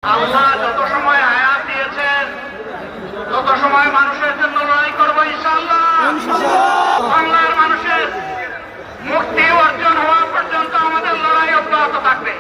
আল্লাহ যত সময় হায়াত দিয়েছেন তত সময় মানুষের জন্য লড়াই করবো ইনশাআল্লাহ। বাংলার মানুষের মুক্তি অর্জন হওয়া পর্যন্ত আমাদের লড়াই অব্যাহত থাকবে।